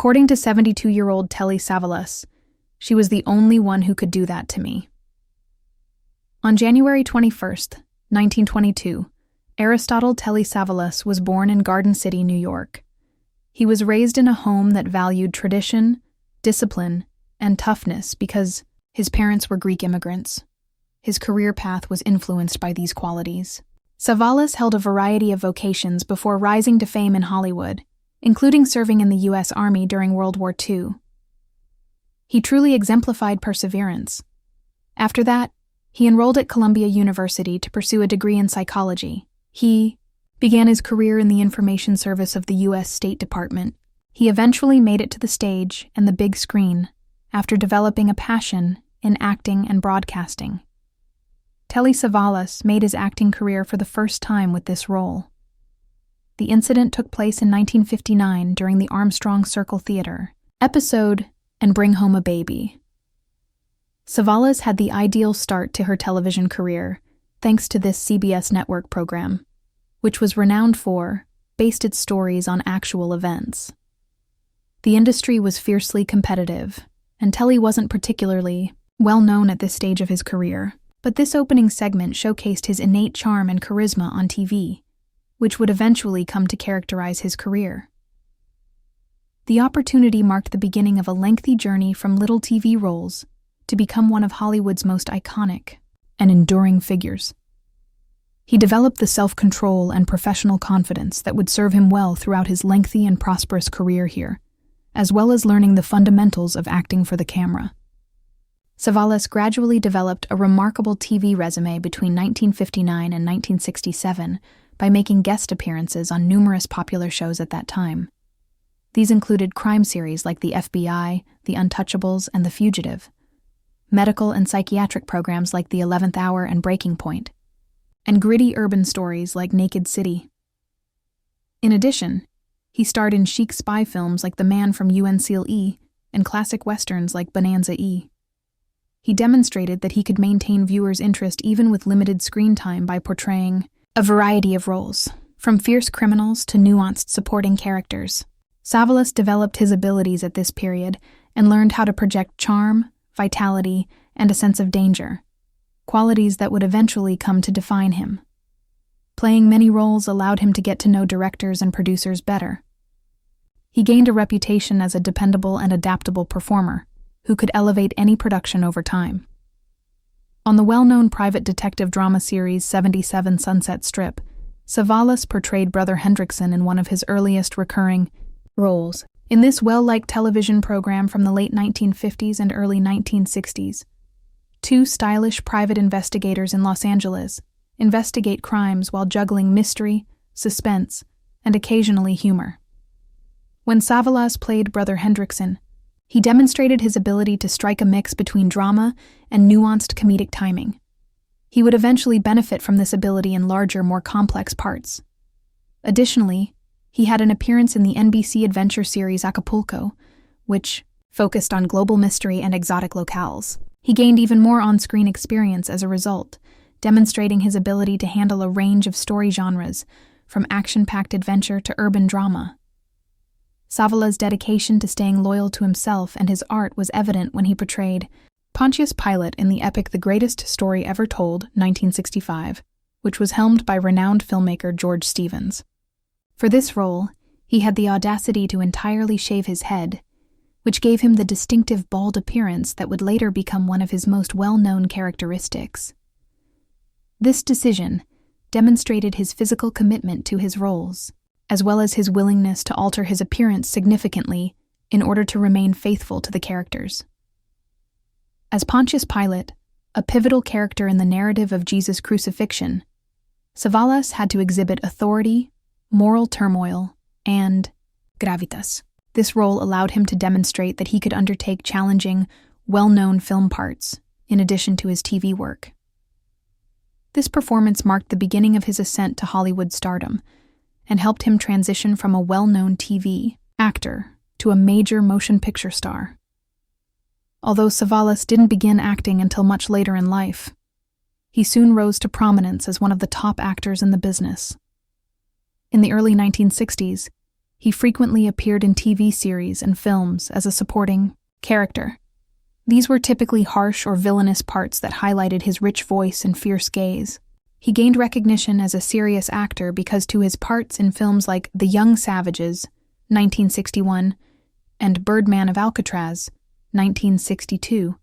According to 72-year-old Telly Savalas, she was the only one who could do that to me. On January 21st, 1922, Aristotle Telly Savalas was born in Garden City, New York. He was raised in a home that valued tradition, discipline, and toughness because his parents were Greek immigrants. His career path was influenced by these qualities. Savalas held a variety of vocations before rising to fame in Hollywood, including serving in the U.S. Army during World War II. He truly exemplified perseverance. After that, he enrolled at Columbia University to pursue a degree in psychology. He began his career in the information service of the U.S. State Department. He eventually made it to the stage and the big screen after developing a passion in acting and broadcasting. Telly Savalas made his acting career for the first time with this role. The incident took place in 1959 during the Armstrong Circle Theater episode And Bring Home a Baby. Savalas had the ideal start to her television career thanks to this CBS network program, which was renowned for, based its stories on actual events. The industry was fiercely competitive, and Telly wasn't particularly well known at this stage of his career, but this opening segment showcased his innate charm and charisma on TV, which would eventually come to characterize his career. The opportunity marked the beginning of a lengthy journey from little TV roles to become one of Hollywood's most iconic and enduring figures. He developed the self-control and professional confidence that would serve him well throughout his lengthy and prosperous career here, as well as learning the fundamentals of acting for the camera. Savalas gradually developed a remarkable TV resume between 1959 and 1967 by making guest appearances on numerous popular shows at that time. These included crime series like The FBI, The Untouchables, and The Fugitive, medical and psychiatric programs like The 11th Hour and Breaking Point, and gritty urban stories like Naked City. In addition, he starred in chic spy films like The Man from UNCLE and classic westerns like Bonanza E. He demonstrated that he could maintain viewers' interest even with limited screen time by portraying a variety of roles, from fierce criminals to nuanced supporting characters. Savalas developed his abilities at this period and learned how to project charm, vitality, and a sense of danger, qualities that would eventually come to define him. Playing many roles allowed him to get to know directors and producers better. He gained a reputation as a dependable and adaptable performer who could elevate any production over time. On the well-known private detective drama series 77 Sunset Strip, Savalas portrayed Brother Hendrickson in one of his earliest recurring roles. In this well-liked television program from the late 1950s and early 1960s, two stylish private investigators in Los Angeles investigate crimes while juggling mystery, suspense, and occasionally humor. When Savalas played Brother Hendrickson, he demonstrated his ability to strike a mix between drama and nuanced comedic timing. He would eventually benefit from this ability in larger, more complex parts. Additionally, he had an appearance in the NBC adventure series Acapulco, which focused on global mystery and exotic locales. He gained even more on-screen experience as a result, demonstrating his ability to handle a range of story genres, from action-packed adventure to urban drama. Savalas' dedication to staying loyal to himself and his art was evident when he portrayed Pontius Pilate in the epic The Greatest Story Ever Told, 1965, which was helmed by renowned filmmaker George Stevens. For this role, he had the audacity to entirely shave his head, which gave him the distinctive bald appearance that would later become one of his most well-known characteristics. This decision demonstrated his physical commitment to his roles, as well as his willingness to alter his appearance significantly in order to remain faithful to the characters. As Pontius Pilate, a pivotal character in the narrative of Jesus' crucifixion, Savalas had to exhibit authority, moral turmoil, and gravitas. This role allowed him to demonstrate that he could undertake challenging, well-known film parts, in addition to his TV work. This performance marked the beginning of his ascent to Hollywood stardom, and helped him transition from a well-known TV actor to a major motion picture star. Although Savalas didn't begin acting until much later in life, he soon rose to prominence as one of the top actors in the business. In the early 1960s, He frequently appeared in TV series and films as a supporting character. These were typically harsh or villainous parts that highlighted his rich voice and fierce gaze. He gained recognition as a serious actor because to his parts in films like The Young Savages, 1961, and Birdman of Alcatraz, 1962,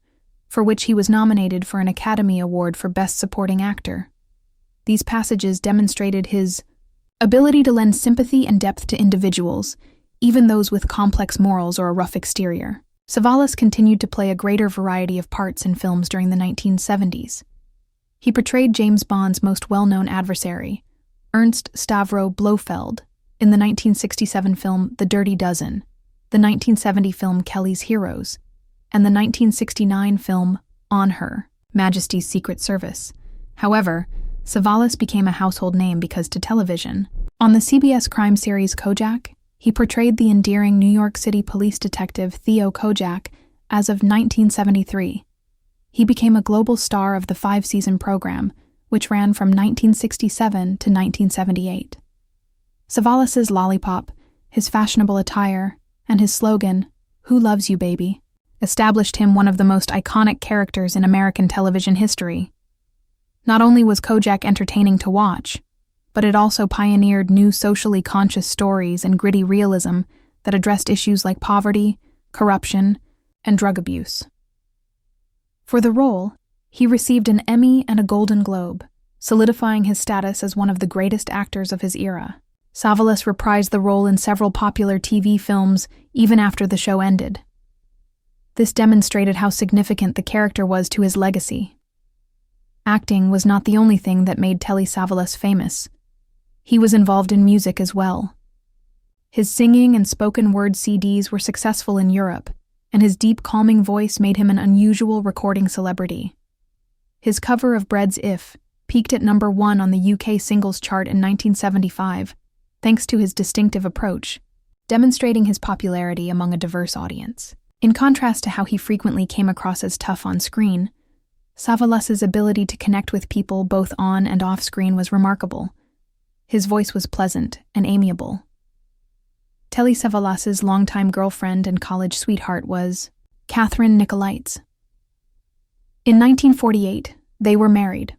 for which he was nominated for an Academy Award for Best Supporting Actor. These passages demonstrated his ability to lend sympathy and depth to individuals, even those with complex morals or a rough exterior. Savalas continued to play a greater variety of parts in films during the 1970s. He portrayed James Bond's most well-known adversary, Ernst Stavro Blofeld, in the 1967 film The Dirty Dozen, the 1970 film Kelly's Heroes, and the 1969 film On Her, Majesty's Secret Service. However, Savalas became a household name because to television. On the CBS crime series Kojak, he portrayed the endearing New York City police detective Theo Kojak as of 1973. He became a global star of the 5-season program, which ran from 1967 to 1978. Savalas's lollipop, his fashionable attire, and his slogan, "Who loves you, baby?" established him one of the most iconic characters in American television history. Not only was Kojak entertaining to watch, but it also pioneered new socially conscious stories and gritty realism that addressed issues like poverty, corruption, and drug abuse. For the role, he received an Emmy and a Golden Globe, solidifying his status as one of the greatest actors of his era. Savalas reprised the role in several popular TV films even after the show ended. This demonstrated how significant the character was to his legacy. Acting was not the only thing that made Telly Savalas famous. He was involved in music as well. His singing and spoken word CDs were successful in Europe, and his deep, calming voice made him an unusual recording celebrity. His cover of Bread's If peaked at number 1 on the UK singles chart in 1975, thanks to his distinctive approach, demonstrating his popularity among a diverse audience. In contrast to how he frequently came across as tough on screen, Savalas's ability to connect with people both on and off screen was remarkable. His voice was pleasant and amiable. Telly Savalas's longtime girlfriend and college sweetheart was Catherine Nicolites. In 1948, they were married.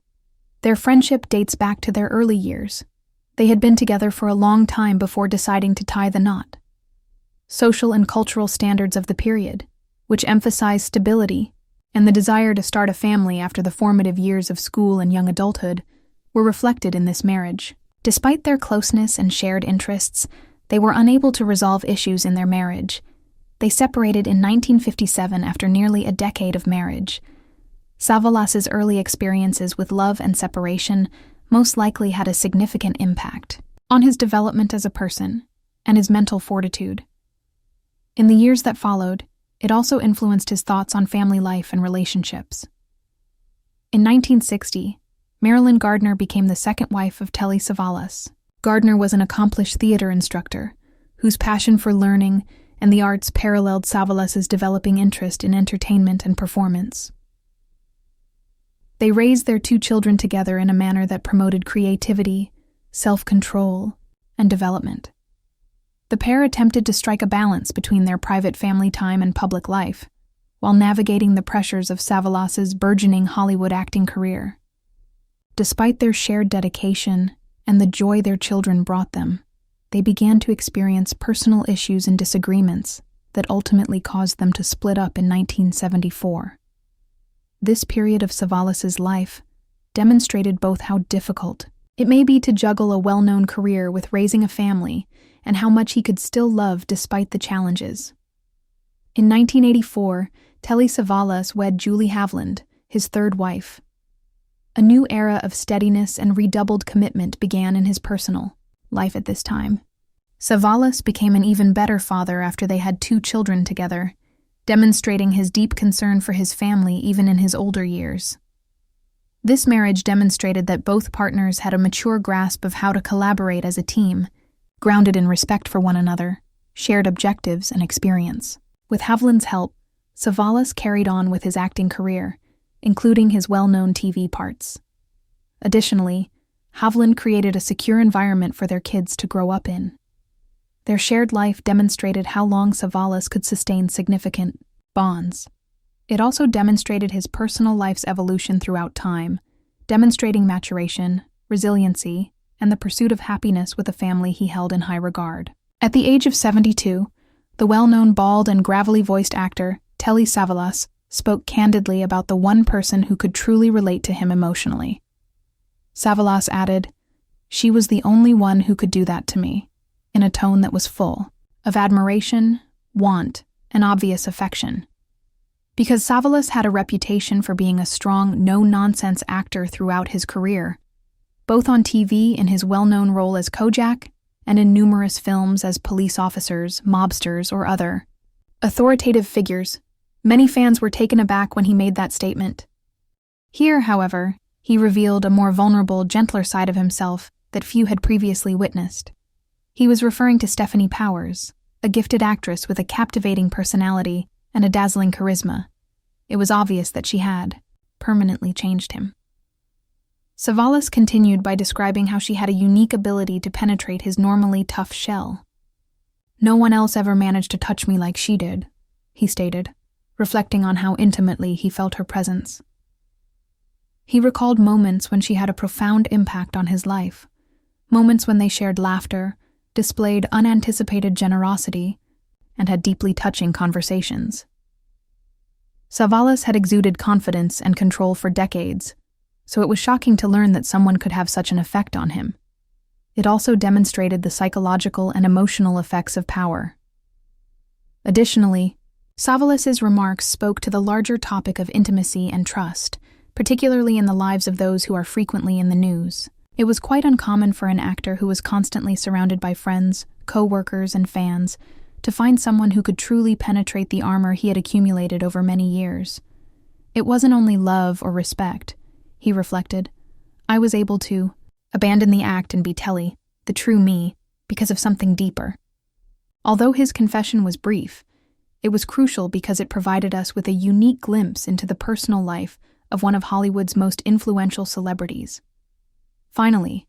Their friendship dates back to their early years. They had been together for a long time before deciding to tie the knot. Social and cultural standards of the period, which emphasized stability and the desire to start a family after the formative years of school and young adulthood, were reflected in this marriage. Despite their closeness and shared interests, they were unable to resolve issues in their marriage. They separated in 1957 after nearly a decade of marriage. Savalas's early experiences with love and separation most likely had a significant impact on his development as a person and his mental fortitude. In the years that followed, it also influenced his thoughts on family life and relationships. In 1960, Marilyn Gardner became the second wife of Telly Savalas. Gardner was an accomplished theater instructor whose passion for learning and the arts paralleled Savalas's developing interest in entertainment and performance. They raised their 2 children together in a manner that promoted creativity, self-control, and development. The pair attempted to strike a balance between their private family time and public life, while navigating the pressures of Savalas's burgeoning Hollywood acting career. Despite their shared dedication and the joy their children brought them, they began to experience personal issues and disagreements that ultimately caused them to split up in 1974. This period of Savalas's life demonstrated both how difficult it may be to juggle a well-known career with raising a family and how much he could still love despite the challenges. In 1984, Telly Savalas wed Julie Havland, his third wife. A new era of steadiness and redoubled commitment began in his personal life at this time. Savalas became an even better father after they had 2 children together, demonstrating his deep concern for his family even in his older years. This marriage demonstrated that both partners had a mature grasp of how to collaborate as a team, grounded in respect for one another, shared objectives, and experience. With Havland's help, Savalas carried on with his acting career, including his well-known TV parts. Additionally, Havland created a secure environment for their kids to grow up in. Their shared life demonstrated how long Savalas could sustain significant bonds. It also demonstrated his personal life's evolution throughout time, demonstrating maturation, resiliency, and the pursuit of happiness with a family he held in high regard. At the age of 72, the well-known bald and gravelly-voiced actor, Telly Savalas, spoke candidly about the one person who could truly relate to him emotionally. Savalas added, "She was the only one who could do that to me," in a tone that was full of admiration, want, and obvious affection. Because Savalas had a reputation for being a strong, no-nonsense actor throughout his career, both on TV in his well-known role as Kojak and in numerous films as police officers, mobsters, or other authoritative figures, many fans were taken aback when he made that statement. Here, however, he revealed a more vulnerable, gentler side of himself that few had previously witnessed. He was referring to Stephanie Powers, a gifted actress with a captivating personality and a dazzling charisma. It was obvious that she had permanently changed him. Savalas continued by describing how she had a unique ability to penetrate his normally tough shell. "No one else ever managed to touch me like she did," he stated, reflecting on how intimately he felt her presence. He recalled moments when she had a profound impact on his life, moments when they shared laughter, displayed unanticipated generosity, and had deeply touching conversations. Savalas had exuded confidence and control for decades, so it was shocking to learn that someone could have such an effect on him. It also demonstrated the psychological and emotional effects of power. Additionally, Savalas's remarks spoke to the larger topic of intimacy and trust, particularly in the lives of those who are frequently in the news. It was quite uncommon for an actor who was constantly surrounded by friends, co-workers, and fans to find someone who could truly penetrate the armor he had accumulated over many years. It wasn't only love or respect, he reflected. I was able to abandon the act and be Telly, the true me, because of something deeper. Although his confession was brief, it was crucial because it provided us with a unique glimpse into the personal life of one of Hollywood's most influential celebrities. Finally,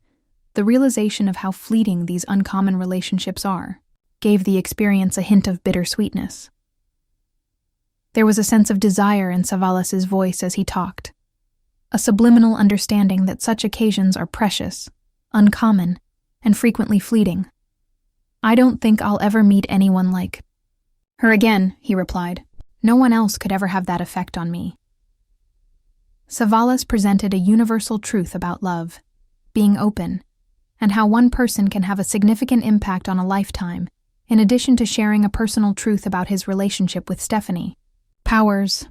the realization of how fleeting these uncommon relationships are gave the experience a hint of bittersweetness. There was a sense of desire in Savalas's voice as he talked, a subliminal understanding that such occasions are precious, uncommon, and frequently fleeting. "I don't think I'll ever meet anyone like her again," he replied. "No one else could ever have that effect on me." Savalas presented a universal truth about love, being open, and how one person can have a significant impact on a lifetime, in addition to sharing a personal truth about his relationship with Stephanie Powers.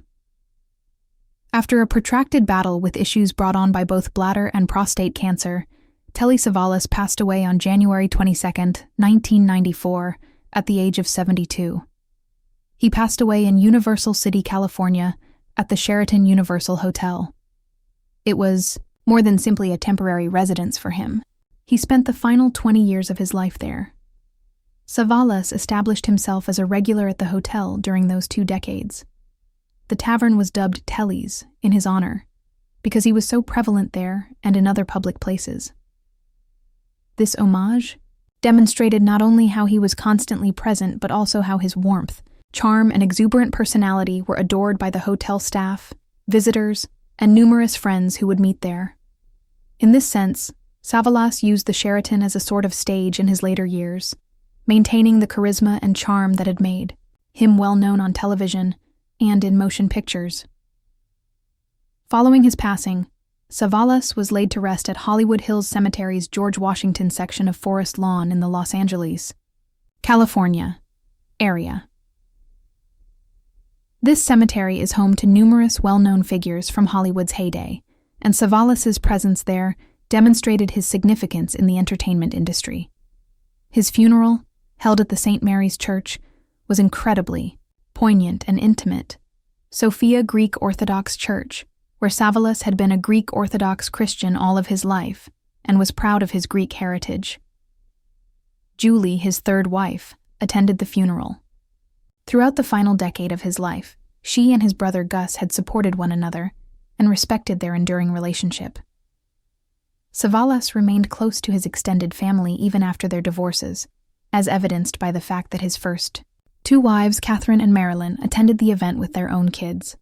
After a protracted battle with issues brought on by both bladder and prostate cancer, Telly Savalas passed away on January 22, 1994, at the age of 72. He passed away in Universal City, California, at the Sheraton Universal Hotel. It was more than simply a temporary residence for him. He spent the final 20 years of his life there. Savalas established himself as a regular at the hotel during those 2 decades. The tavern was dubbed Telly's in his honor, because he was so prevalent there and in other public places. This homage demonstrated not only how he was constantly present, but also how his warmth, charm, and exuberant personality were adored by the hotel staff, visitors, and numerous friends who would meet there. In this sense, Savalas used the Sheraton as a sort of stage in his later years, maintaining the charisma and charm that had made him well known on television and in motion pictures. Following his passing, Savalas was laid to rest at Hollywood Hills Cemetery's George Washington section of Forest Lawn in the Los Angeles, California, area. This cemetery is home to numerous well-known figures from Hollywood's heyday, and Savalas's presence there demonstrated his significance in the entertainment industry. His funeral, held at the St. Mary's Church, was incredibly poignant and intimate. Sophia Greek Orthodox Church, where Savalas had been a Greek Orthodox Christian all of his life and was proud of his Greek heritage. Julie, his third wife, attended the funeral. Throughout the final decade of his life, she and his brother Gus had supported one another and respected their enduring relationship. Savalas remained close to his extended family even after their divorces, as evidenced by the fact that his first two wives, Catherine and Marilyn, attended the event with their own kids.